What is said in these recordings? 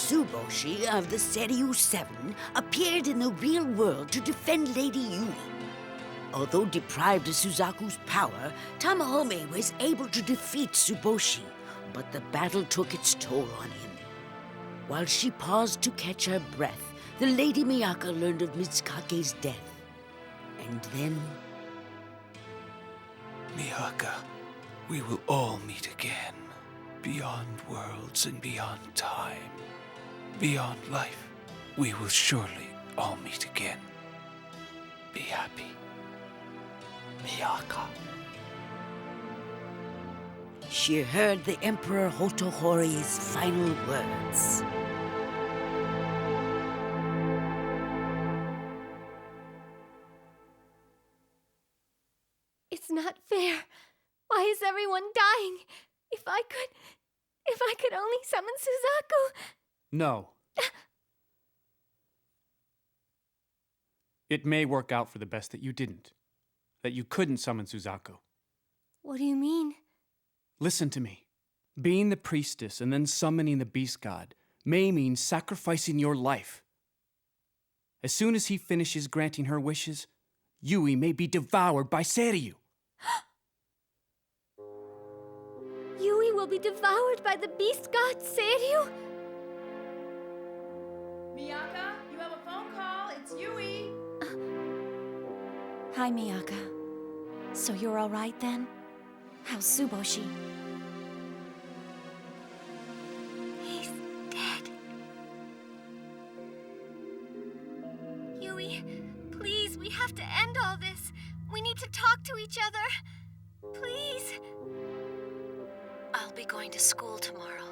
Tsuboshi of the Seiryu 7 appeared in the real world to defend Lady Yui. Although deprived of Suzaku's power, Tamahome was able to defeat Tsuboshi, but the battle took its toll on him. While she paused to catch her breath, the Lady Miyaka learned of Mitsukake's death. And then... Miyaka, we will all meet again. Beyond worlds and beyond time. Beyond life, we will surely all meet again. Be happy. Miyaka. She heard the Emperor Hotohori's final words. It's not fair. Why is everyone dying? If I could only summon Suzaku. No. It may work out for the best that you didn't. That you couldn't summon Suzaku. What do you mean? Listen to me. Being the priestess and then summoning the beast god may mean sacrificing your life. As soon as he finishes granting her wishes, Yui may be devoured by Seiryu. Yui will be devoured by the beast god Seiryu? Miyaka, you have a phone call. It's Yui. Hi, Miyaka. So you're all right then? How's Tsuboshi? He's dead. Yui, please, we have to end all this. We need to talk to each other. Please. I'll be going to school tomorrow.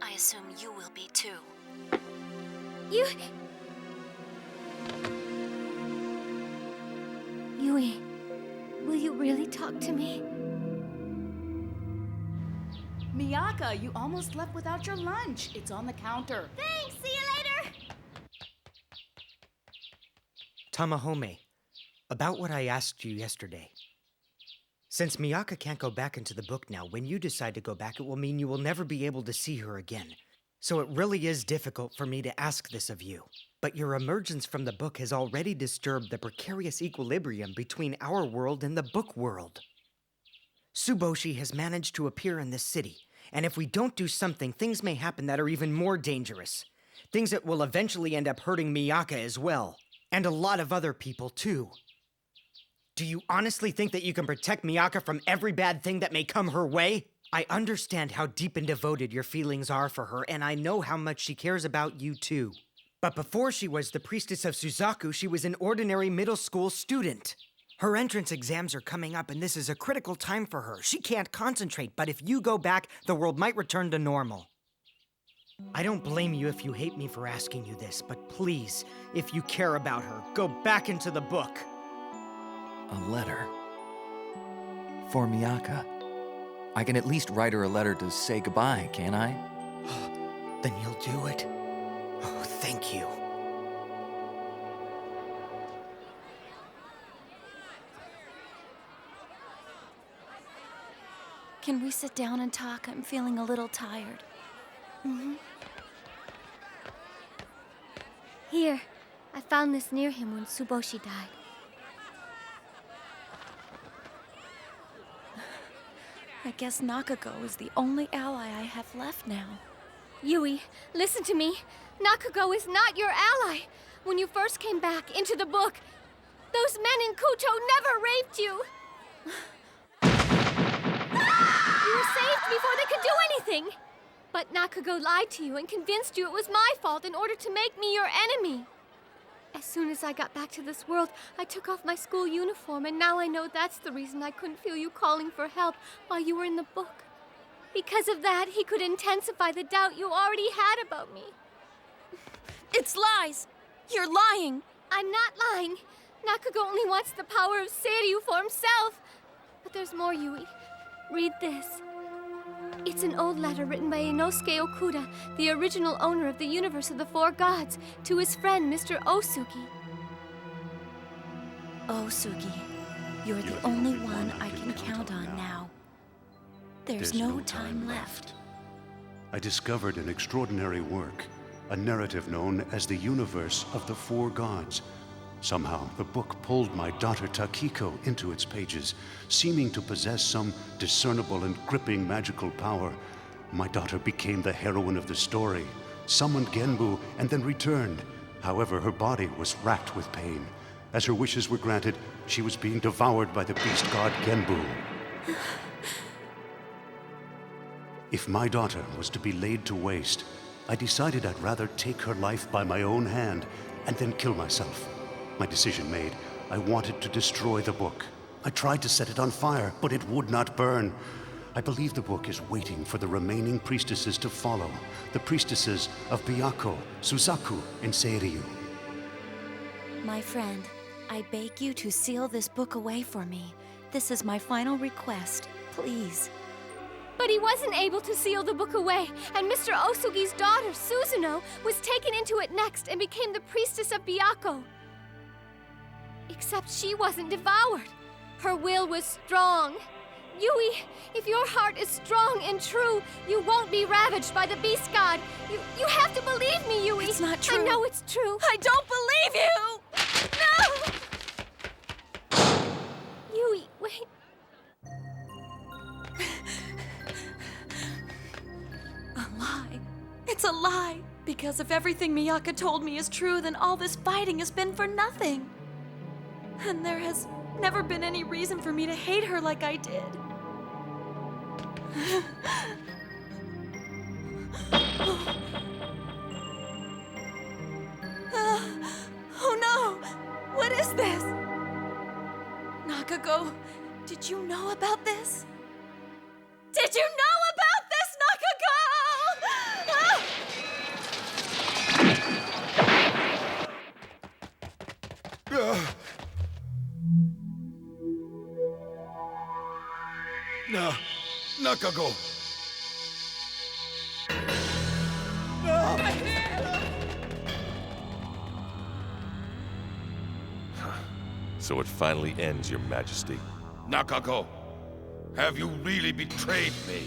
I assume you will be too. Yui, will you really talk to me? Miyaka, you almost left without your lunch. It's on the counter. Thanks, see you later! Tamahome, about what I asked you yesterday. Since Miyaka can't go back into the book now, when you decide to go back, it will mean you will never be able to see her again. So it really is difficult for me to ask this of you. But your emergence from the book has already disturbed the precarious equilibrium between our world and the book world. Tsuboshi has managed to appear in this city, and if we don't do something, things may happen that are even more dangerous. Things that will eventually end up hurting Miyaka as well, and a lot of other people too. Do you honestly think that you can protect Miyaka from every bad thing that may come her way? I understand how deep and devoted your feelings are for her, and I know how much she cares about you too. But before she was the priestess of Suzaku, she was an ordinary middle school student. Her entrance exams are coming up, and this is a critical time for her. She can't concentrate, but if you go back, the world might return to normal. I don't blame you if you hate me for asking you this, but please, if you care about her, go back into the book. A letter? For Miyaka? I can at least write her a letter to say goodbye, can't I? Then you'll do it. Oh, thank you. Can we sit down and talk? I'm feeling a little tired. Here, I found this near him when Tsuboshi died. I guess Nakago is the only ally I have left now. Yui, listen to me. Nakago is not your ally. When you first came back into the book, those men in Kuto never raped you. You were saved before they could do anything. But Nakago lied to you and convinced you it was my fault in order to make me your enemy. As soon as I got back to this world, I took off my school uniform, and now I know that's the reason I couldn't feel you calling for help while you were in the book. Because of that, he could intensify the doubt you already had about me. It's lies! You're lying! I'm not lying. Nakago only wants the power of Seiryu for himself. But there's more, Yui. Read this. It's an old letter written by Inosuke Okuda, the original owner of the universe of the four gods, to his friend, Mr. Osugi. Osugi, you're the only one I can count on now. There's no time left. I discovered an extraordinary work, a narrative known as the Universe of the Four Gods. Somehow, the book pulled my daughter Takiko into its pages, seeming to possess some discernible and gripping magical power. My daughter became the heroine of the story, summoned Genbu, and then returned. However, her body was racked with pain. As her wishes were granted, she was being devoured by the beast god Genbu. If my daughter was to be laid to waste, I decided I'd rather take her life by my own hand and then kill myself. My decision made, I wanted to destroy the book. I tried to set it on fire, but it would not burn. I believe the book is waiting for the remaining priestesses to follow. The priestesses of Byakko, Suzaku, and Seiryu. My friend, I beg you to seal this book away for me. This is my final request. Please. But he wasn't able to seal the book away, and Mr. Osugi's daughter, Suzuno, was taken into it next and became the priestess of Byakko. Except she wasn't devoured. Her will was strong. Yui, if your heart is strong and true, you won't be ravaged by the beast god. You have to believe me, Yui. It's not true. I know it's true. I don't believe you! No! Yui, wait. A lie. It's a lie. Because if everything Miyaka told me is true, then all this fighting has been for nothing. And there has never been any reason for me to hate her like I did. Oh no! What is this? Nakago, did you know about this? Did you know about this, Nakago? No, Nakago. So it finally ends, Your Majesty. Nakago, have you really betrayed me?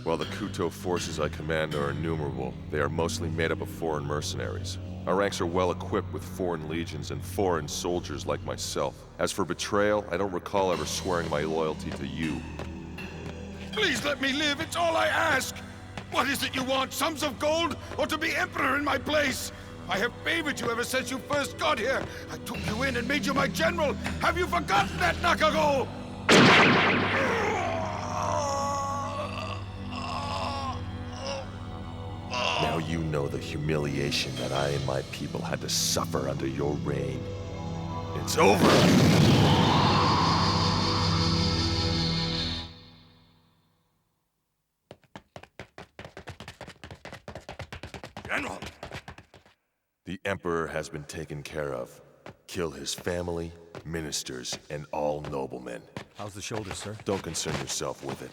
While the Kuto forces I command are innumerable, they are mostly made up of foreign mercenaries. Our ranks are well equipped with foreign legions and foreign soldiers like myself. As for betrayal, I don't recall ever swearing my loyalty to you. Please let me live, it's all I ask! What is it you want, sums of gold, or to be emperor in my place? I have favored you ever since you first got here. I took you in and made you my general. Have you forgotten that, Nakago? Now you know the humiliation that I and my people had to suffer under your reign. It's over! General! The Emperor has been taken care of. Kill his family, ministers, and all noblemen. How's the shoulder, sir? Don't concern yourself with it.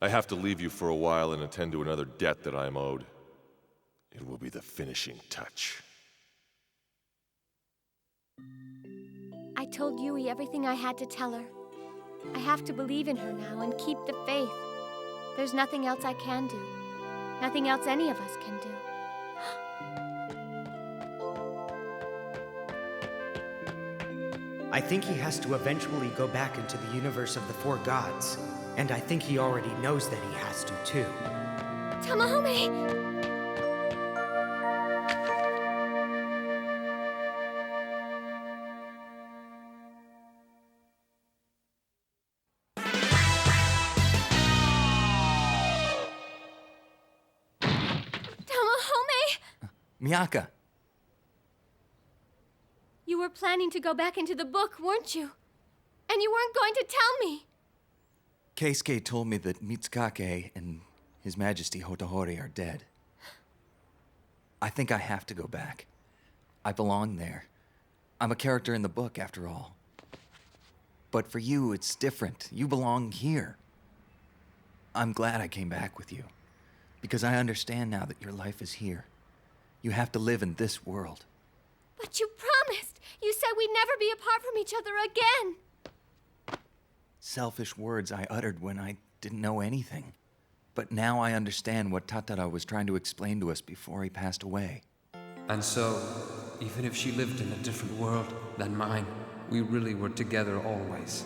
I have to leave you for a while and attend to another debt that I am owed. It will be the finishing touch. I told Yui everything I had to tell her. I have to believe in her now and keep the faith. There's nothing else I can do. Nothing else any of us can do. I think he has to eventually go back into the universe of the four gods. And I think he already knows that he has to, too. Tamahome! Miyaka! You were planning to go back into the book, weren't you? And you weren't going to tell me! Keisuke told me that Mitsukake and His Majesty Hotohori are dead. I think I have to go back. I belong there. I'm a character in the book, after all. But for you, it's different. You belong here. I'm glad I came back with you, because I understand now that your life is here. You have to live in this world. But you promised! You said we'd never be apart from each other again! Selfish words I uttered when I didn't know anything. But now I understand what Tatara was trying to explain to us before he passed away. And so, even if she lived in a different world than mine, we really were together always.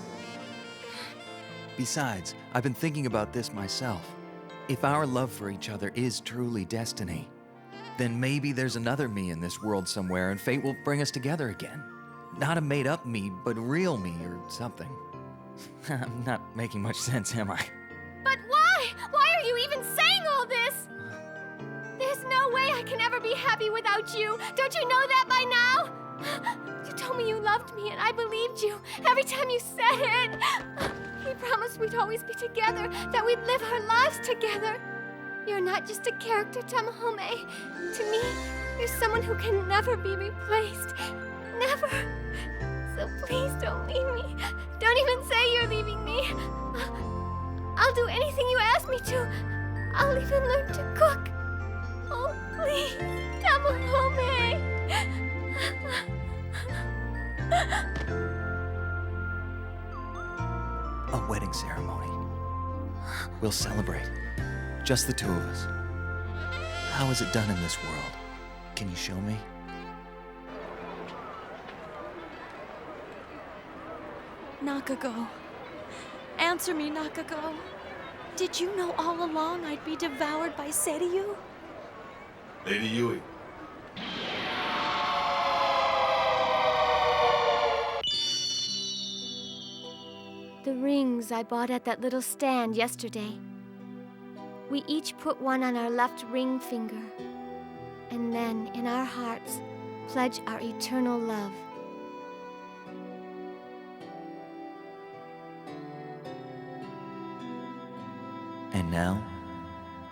Besides, I've been thinking about this myself. If our love for each other is truly destiny, then maybe there's another me in this world somewhere and fate will bring us together again. Not a made-up me, but real me or something. I'm not making much sense, am I? But why? Why are you even saying all this? There's no way I can ever be happy without you. Don't you know that by now? You told me you loved me and I believed you every time you said it. We promised we'd always be together, that we'd live our lives together. You're not just a character, Tamahome. To me, you're someone who can never be replaced. Never. So please don't leave me. Don't even say you're leaving me. I'll do anything you ask me to. I'll even learn to cook. Oh, please, Tamahome. A wedding ceremony. We'll celebrate. Just the two of us. How is it done in this world? Can you show me? Nakago. Answer me, Nakago. Did you know all along I'd be devoured by Seiryu? Lady Yui. The rings I bought at that little stand yesterday. We each put one on our left ring finger, and then, in our hearts, pledge our eternal love. And now,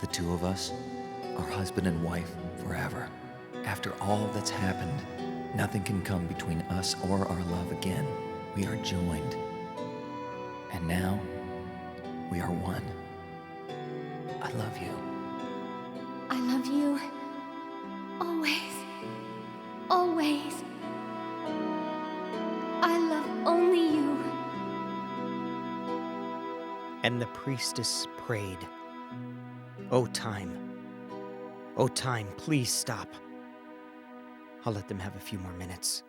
the two of us are husband and wife forever. After all that's happened, nothing can come between us or our love again. We are joined. And now, we are one. I love you. I love you. Always. Always. I love only you. And the priestess prayed. Oh, time. Oh, time, please stop. I'll let them have a few more minutes.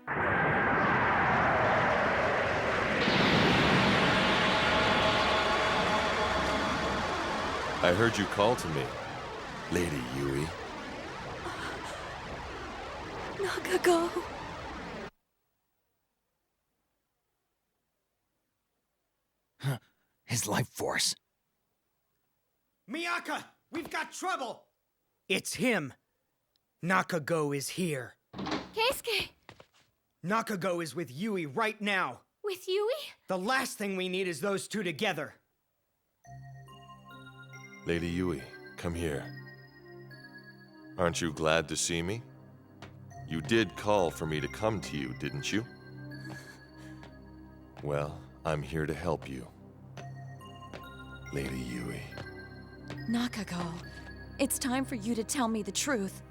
I heard you call to me, Lady Yui. Nakago. His life force. Miyaka, we've got trouble! It's him. Nakago is here. Keisuke! Nakago is with Yui right now. With Yui? The last thing we need is those two together. Lady Yui, come here. Aren't you glad to see me? You did call for me to come to you, didn't you? Well, I'm here to help you. Lady Yui. Nakago, it's time for you to tell me the truth.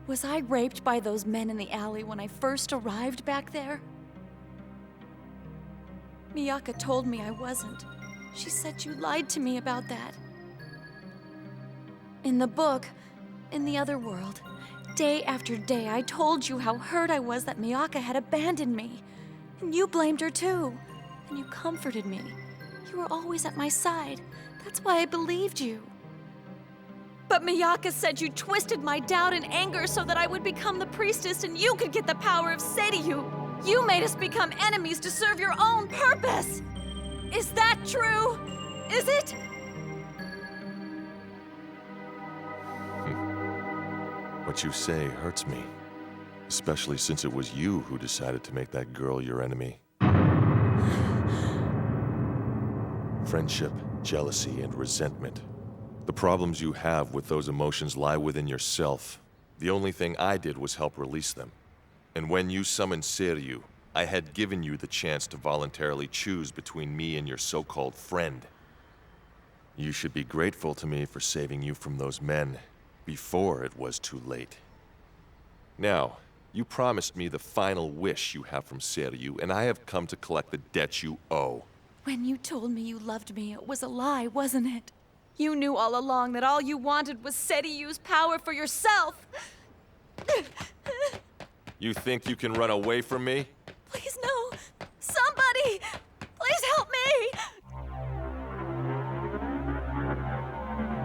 Was I raped by those men in the alley when I first arrived back there? Miyaka told me I wasn't. She said you lied to me about that. In the book, in the other world, day after day, I told you how hurt I was that Miyaka had abandoned me. And you blamed her too. And you comforted me. You were always at my side. That's why I believed you. But Miyaka said you twisted my doubt and anger so that I would become the priestess and you could get the power of Seiryu. You made us become enemies to serve your own purpose. Is that true? Is it? What you say hurts me. Especially since it was you who decided to make that girl your enemy. Friendship, jealousy, and resentment. The problems you have with those emotions lie within yourself. The only thing I did was help release them. And when you summoned Seiryu, I had given you the chance to voluntarily choose between me and your so-called friend. You should be grateful to me for saving you from those men before it was too late. Now, you promised me the final wish you have from Seiryu, and I have come to collect the debt you owe. When you told me you loved me, it was a lie, wasn't it? You knew all along that all you wanted was Seiyu's power for yourself. You think you can run away from me? Please, no. Somebody! Please help me!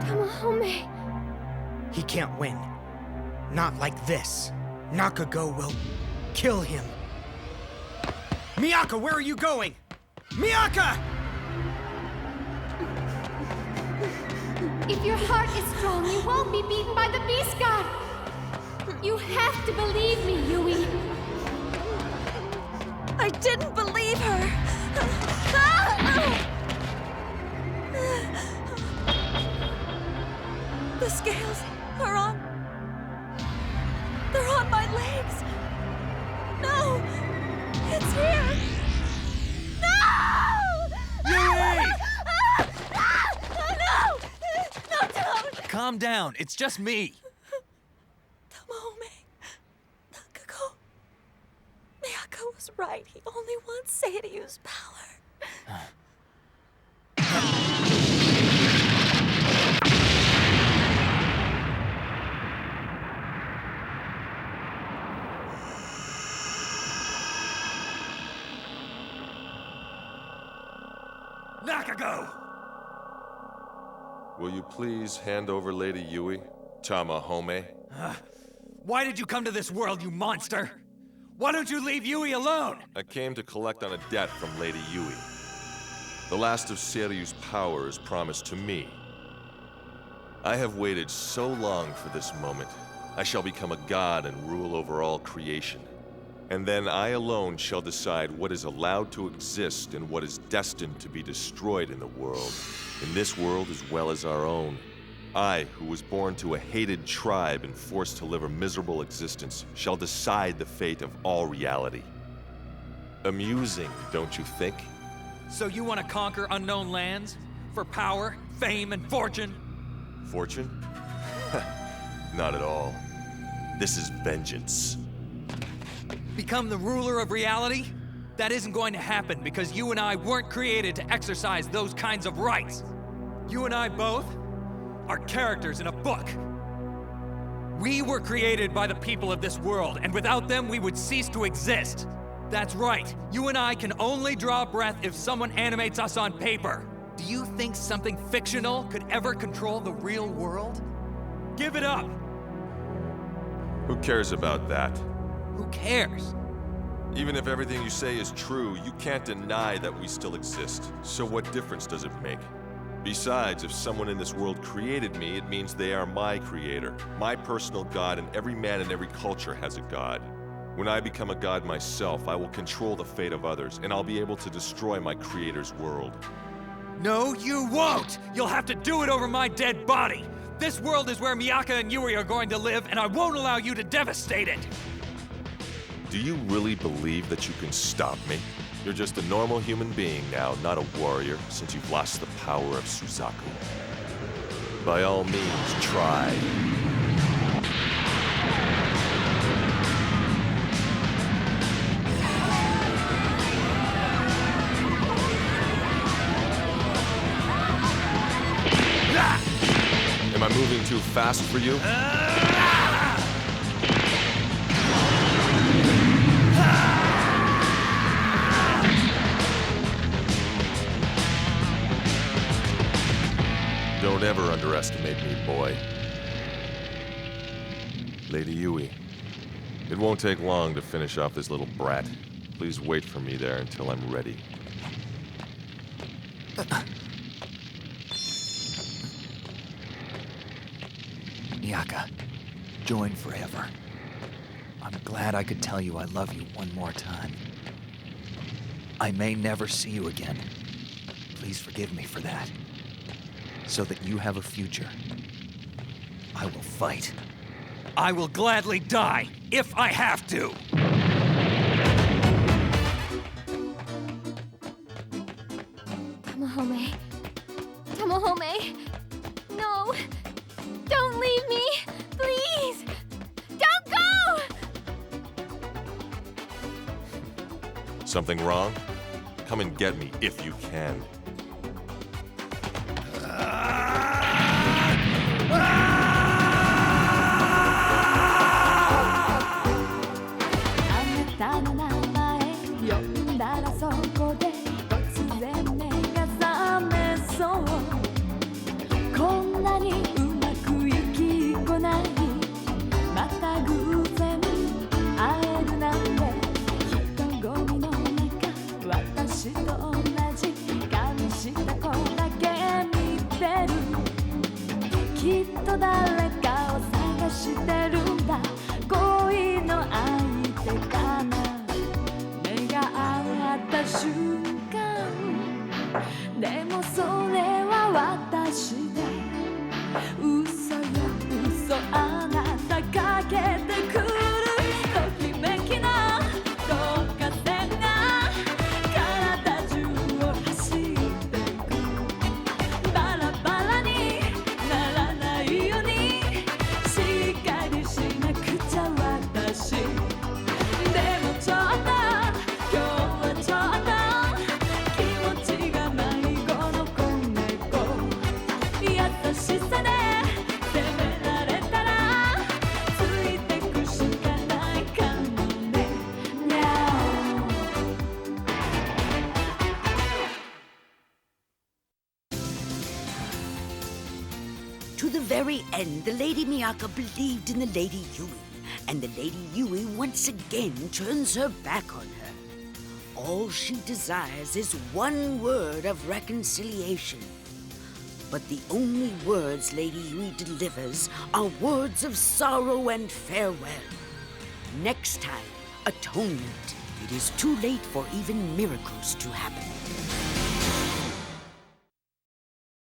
Tamahome. He can't win. Not like this. Nakago will kill him. Miyaka, where are you going? Miyaka! If your heart is strong, you won't be beaten by the Beast God. You have to believe me, Yui. I didn't believe her. The scales are on. They're on my legs. No! It's here! No! Yui! No! No, don't! Calm down. It's just me. Tamahome. Nakago. Miyaka was right. He only wants Seiryu's power. Nakago! Will you please hand over Lady Yui, Tamahome? Why did you come to this world, you monster? Why don't you leave Yui alone? I came to collect on a debt from Lady Yui. The last of Seiryu's power is promised to me. I have waited so long for this moment. I shall become a god and rule over all creation. And then I alone shall decide what is allowed to exist and what is destined to be destroyed in the world. In this world as well as our own. I, who was born to a hated tribe and forced to live a miserable existence, shall decide the fate of all reality. Amusing, don't you think? So you want to conquer unknown lands? For power, fame, and fortune? Fortune? Not at all. This is vengeance. Become the ruler of reality? That isn't going to happen because you and I weren't created to exercise those kinds of rights. You and I both are characters in a book. We were created by the people of this world, and without them, we would cease to exist. That's right. You and I can only draw breath if someone animates us on paper. Do you think something fictional could ever control the real world? Give it up! Who cares about that? Who cares? Even if everything you say is true, you can't deny that we still exist. So what difference does it make? Besides, if someone in this world created me, it means they are my creator, my personal god, and every man in every culture has a god. When I become a god myself, I will control the fate of others, and I'll be able to destroy my creator's world. No, you won't! You'll have to do it over my dead body! This world is where Miyaka and Yui are going to live, and I won't allow you to devastate it! Do you really believe that you can stop me? You're just a normal human being now, not a warrior, since you've lost the power of Suzaku. By all means, try. Am I moving too fast for you? Don't ever underestimate me, boy. Lady Yui, it won't take long to finish off this little brat. Please wait for me there until I'm ready. Miyaka, join forever. I'm glad I could tell you I love you one more time. I may never see you again. Please forgive me for that. So that you have a future. I will fight. I will gladly die, if I have to! Tamahome. Tamahome. No. Don't leave me. Please. Don't go! Something wrong? Come and get me if you can. very end, the Lady Miyaka believed in the Lady Yui, and the Lady Yui once again turns her back on her. All she desires is one word of reconciliation. But the only words Lady Yui delivers are words of sorrow and farewell. Next time, atonement. It is too late for even miracles to happen.